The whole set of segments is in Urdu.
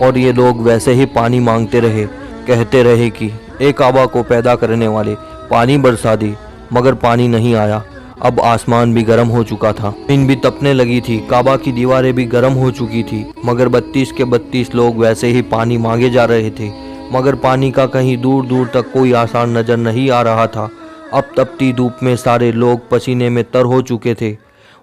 اور یہ لوگ ویسے ہی پانی مانگتے رہے، کہتے رہے کہ اے کعبہ کو پیدا کرنے والے پانی برسا دے، مگر پانی نہیں آیا۔ اب آسمان بھی گرم ہو چکا تھا، زمین بھی تپنے لگی تھی، کعبہ کی دیواریں بھی گرم ہو چکی تھی، مگر 32 کے 32 لوگ ویسے ہی پانی مانگے جا رہے تھے، مگر پانی کا کہیں دور دور تک کوئی آثار نظر نہیں آ رہا تھا۔ اب تپتی دھوپ میں سارے لوگ پسینے میں تر ہو چکے تھے،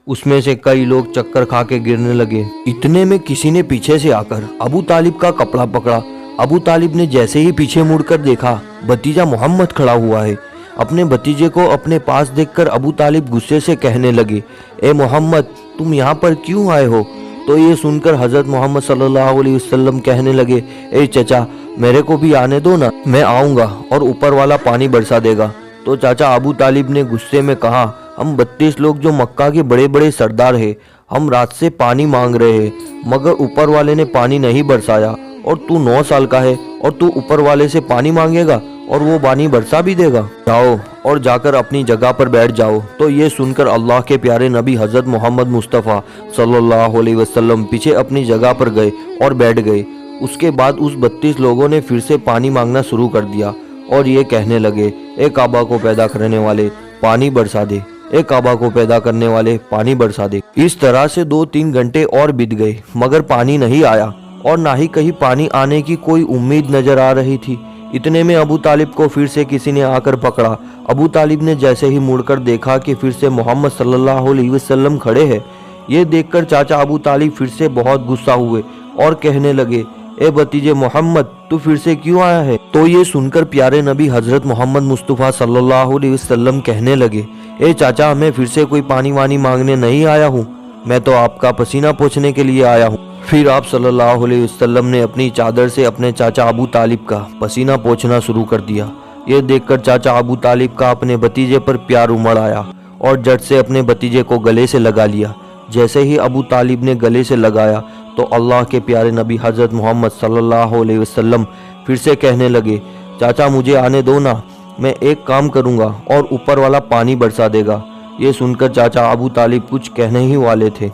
اس میں سے کئی لوگ چکر کھا کے گرنے لگے۔ اتنے میں کسی نے پیچھے سے آ کر ابو طالب کا کپڑا پکڑا۔ ابو طالب نے جیسے ہی پیچھے مڑ کر دیکھا، بھتیجا محمد کھڑا ہوا ہے۔ اپنے بھتیجے کو اپنے پاس دیکھ کر ابو طالب غصے سے کہنے لگے، اے محمد تم یہاں پر کیوں آئے ہو؟ تو یہ سن کر حضرت محمد صلی اللہ علیہ وسلم کہنے لگے، اے چچا میرے کو بھی آنے دو نا، میں آؤں گا اور اوپر والا پانی برسا دے گا۔ تو چاچا ابو طالب نے غصے میں کہا، ہم 32 لوگ جو مکہ کے بڑے بڑے سردار ہیں، ہم رات سے پانی مانگ رہے ہیں، مگر اوپر والے نے پانی نہیں برسایا، اور تو 9 سال کا ہے اور تو اوپر والے سے پانی مانگے گا اور وہ پانی برسا بھی دے گا؟ جاؤ اور جا کر اپنی جگہ پر بیٹھ جاؤ۔ تو یہ سن کر اللہ کے پیارے نبی حضرت محمد مصطفیٰ صلی اللہ علیہ وسلم پیچھے اپنی جگہ پر گئے اور بیٹھ گئے۔ اس کے بعد اس 32 لوگوں نے پھر سے پانی مانگنا شروع کر دیا اور یہ کہنے لگے، اے کعبہ کو پیدا کرنے والے پانی برسا دے، اے کعبہ کو پیدا کرنے والے پانی برسا دے۔ اس طرح سے 2-3 گھنٹے اور بیت گئے، مگر پانی نہیں آیا اور نہ ہی کہیں پانی آنے کی کوئی امید نظر آ رہی تھی۔ اتنے میں ابو طالب کو پھر سے کسی نے آ کر پکڑا۔ ابو طالب نے جیسے ہی مڑ کر دیکھا کہ پھر سے محمد صلی اللہ علیہ وسلم کھڑے ہیں، یہ دیکھ کر چاچا ابو طالب پھر سے بہت غصہ ہوئے اور کہنے لگے، اے بھتیجے محمد تو پھر سے کیوں آیا ہے؟ تو یہ سن کر پیارے نبی حضرت محمد مصطفیٰ صلی اللہ علیہ وسلم کہنے لگے، اے چاچا میں پھر سے کوئی پانی وانی مانگنے نہیں آیا ہوں، میں تو آپ کا پسینہ پوچھنے کے لیے آیا ہوں۔ پھر آپ صلی اللہ علیہ وسلم نے اپنی چادر سے اپنے چاچا ابو طالب کا پسینہ پوچھنا شروع کر دیا۔ یہ دیکھ کر چاچا ابو طالب کا اپنے بھتیجے پر پیار امڑ آیا اور جٹ سے اپنے بھتیجے کو گلے سے لگا لیا۔ جیسے ہی ابو طالب نے گلے سے لگایا تو اللہ کے پیارے نبی حضرت محمد صلی اللہ علیہ وسلم پھر سے کہنے لگے، چاچا مجھے آنے دو نا، میں ایک کام کروں گا اور اوپر والا پانی برسا دے گا۔ یہ سن کر چاچا ابو طالب کچھ کہنے ہی والے تھے،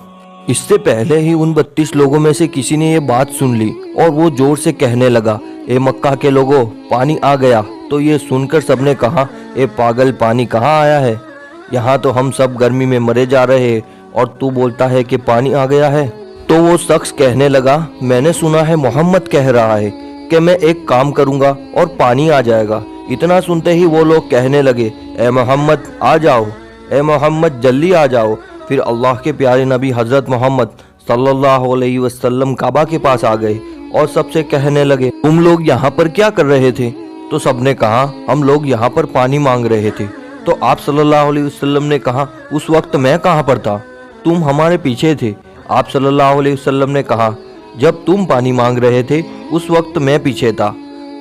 اس سے پہلے ہی ان 32 لوگوں میں سے کسی نے یہ بات سن لی اور وہ زور سے کہنے لگا، اے مکہ کے لوگوں پانی آ گیا۔ تو یہ سن کر سب نے کہا، اے پاگل پانی کہاں آیا ہے؟ یہاں تو ہم سب گرمی میں مرے جا رہے ہیں اور تو بولتا ہے کہ پانی آ گیا ہے۔ تو وہ شخص کہنے لگا، میں نے سنا ہے محمد کہہ رہا ہے کہ میں ایک کام کروں گا اور پانی آ جائے گا۔ اتنا سنتے ہی وہ لوگ کہنے لگے، اے محمد آ جاؤ، اے محمد جلدی آ جاؤ۔ پھر اللہ کے پیارے نبی حضرت محمد صلی اللہ علیہ وسلم کعبہ کے پاس آ گئے اور سب سے کہنے لگے، تم لوگ یہاں پر کیا کر رہے تھے؟ تو سب نے کہا، ہم لوگ یہاں پر پانی مانگ رہے تھے۔ تو آپ صلی اللہ علیہ وسلم نے کہا، اس وقت میں کہاں پر تھا؟ تم ہمارے پیچھے تھے۔ آپ صلی اللہ علیہ وسلم نے کہا، جب تم پانی مانگ رہے تھے اس وقت میں پیچھے تھا،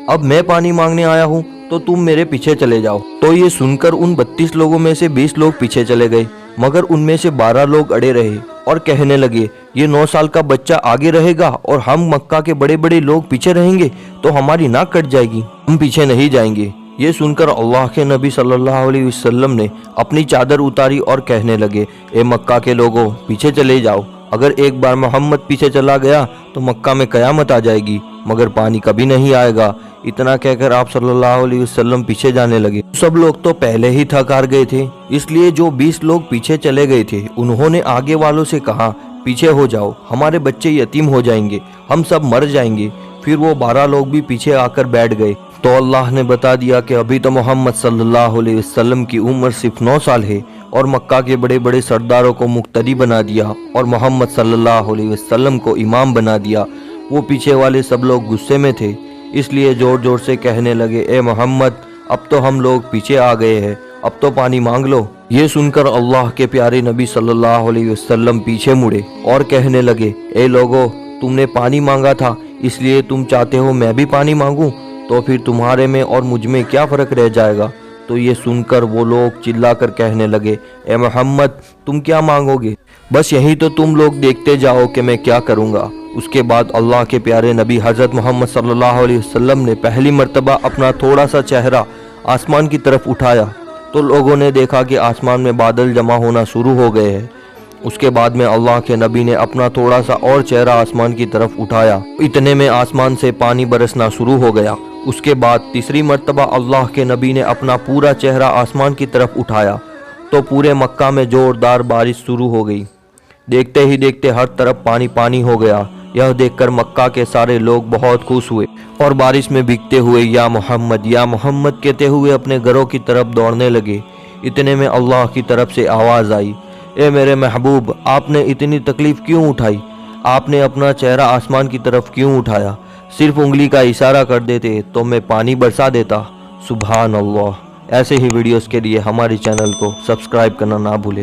اب میں پانی مانگنے آیا ہوں تو تم میرے پیچھے چلے جاؤ۔ تو یہ سن کر ان 32 لوگوں میں سے 20 لوگ پیچھے چلے گئے، مگر ان میں سے 12 لوگ اڑے رہے اور کہنے لگے، یہ 9 سال کا بچہ آگے رہے گا اور ہم مکہ کے بڑے بڑے لوگ پیچھے رہیں گے تو ہماری ناک کٹ جائے گی، ہم پیچھے نہیں جائیں گے۔ یہ سن کر اللہ کے نبی صلی اللہ علیہ وسلم نے اپنی چادر اتاری اور کہنے لگے، اے مکہ کے لوگوں پیچھے چلے جاؤ، اگر ایک بار محمد پیچھے چلا گیا تو مکہ میں قیامت آ جائے گی، مگر پانی کبھی نہیں آئے گا۔ اتنا کہہ کر آپ صلی اللہ علیہ وسلم پیچھے جانے لگے۔ سب لوگ تو پہلے ہی تھک ہار گئے تھے، اس لیے جو 20 لوگ پیچھے چلے گئے تھے انہوں نے آگے والوں سے کہا، پیچھے ہو جاؤ، ہمارے بچے یتیم ہو جائیں گے، ہم سب مر جائیں گے۔ پھر وہ 12 لوگ بھی پیچھے آ کر بیٹھ گئے۔ تو اللہ نے بتا دیا کہ ابھی تو محمد صلی اللہ علیہ وسلم کی عمر صرف 9 سال ہے اور مکہ کے بڑے بڑے سرداروں کو مقتدی بنا دیا اور محمد صلی اللہ علیہ وسلم کو امام بنا دیا۔ وہ پیچھے والے سب لوگ غصے میں تھے، اس لیے زور زور سے کہنے لگے، اے محمد اب تو ہم لوگ پیچھے آ گئے ہیں، اب تو پانی مانگ لو۔ یہ سن کر اللہ کے پیارے نبی صلی اللہ علیہ وسلم پیچھے مڑے اور کہنے لگے، اے لوگو تم نے پانی مانگا تھا اس لیے تم چاہتے ہو میں بھی پانی مانگوں، تو پھر تمہارے میں اور مجھ میں کیا فرق رہ جائے گا؟ تو یہ سن کر وہ لوگ چلا کر کہنے لگے، اے محمد تم کیا مانگو گے؟ بس یہی تو تم لوگ دیکھتے جاؤ کہ میں کیا کروں گا۔ اس کے بعد اللہ کے پیارے نبی حضرت محمد صلی اللہ علیہ وسلم نے پہلی مرتبہ اپنا تھوڑا سا چہرہ آسمان کی طرف اٹھایا تو لوگوں نے دیکھا کہ آسمان میں بادل جمع ہونا شروع ہو گئے ہیں اس کے بعد میں اللہ کے نبی نے اپنا تھوڑا سا اور چہرہ آسمان کی طرف اٹھایا، اتنے میں آسمان سے پانی برسنا شروع ہو گیا۔ اس کے بعد تیسری مرتبہ اللہ کے نبی نے اپنا پورا چہرہ آسمان کی طرف اٹھایا تو پورے مکہ میں زوردار بارش شروع ہو گئی۔ دیکھتے ہی دیکھتے ہر طرف پانی پانی ہو گیا۔ یہ دیکھ کر مکہ کے سارے لوگ بہت خوش ہوئے اور بارش میں بھیگتے ہوئے یا محمد کہتے ہوئے اپنے گھروں کی طرف دوڑنے لگے۔ اتنے میں اللہ کی طرف سے آواز آئی، اے میرے محبوب، آپ نے اتنی تکلیف کیوں اٹھائی؟ آپ نے اپنا چہرہ آسمان کی طرف کیوں اٹھایا؟ صرف انگلی کا اشارہ کر دیتے تو میں پانی برسا دیتا۔ سبحان اللہ۔ ایسے ہی ویڈیوز کے لیے ہماری چینل کو سبسکرائب کرنا نہ بھولے۔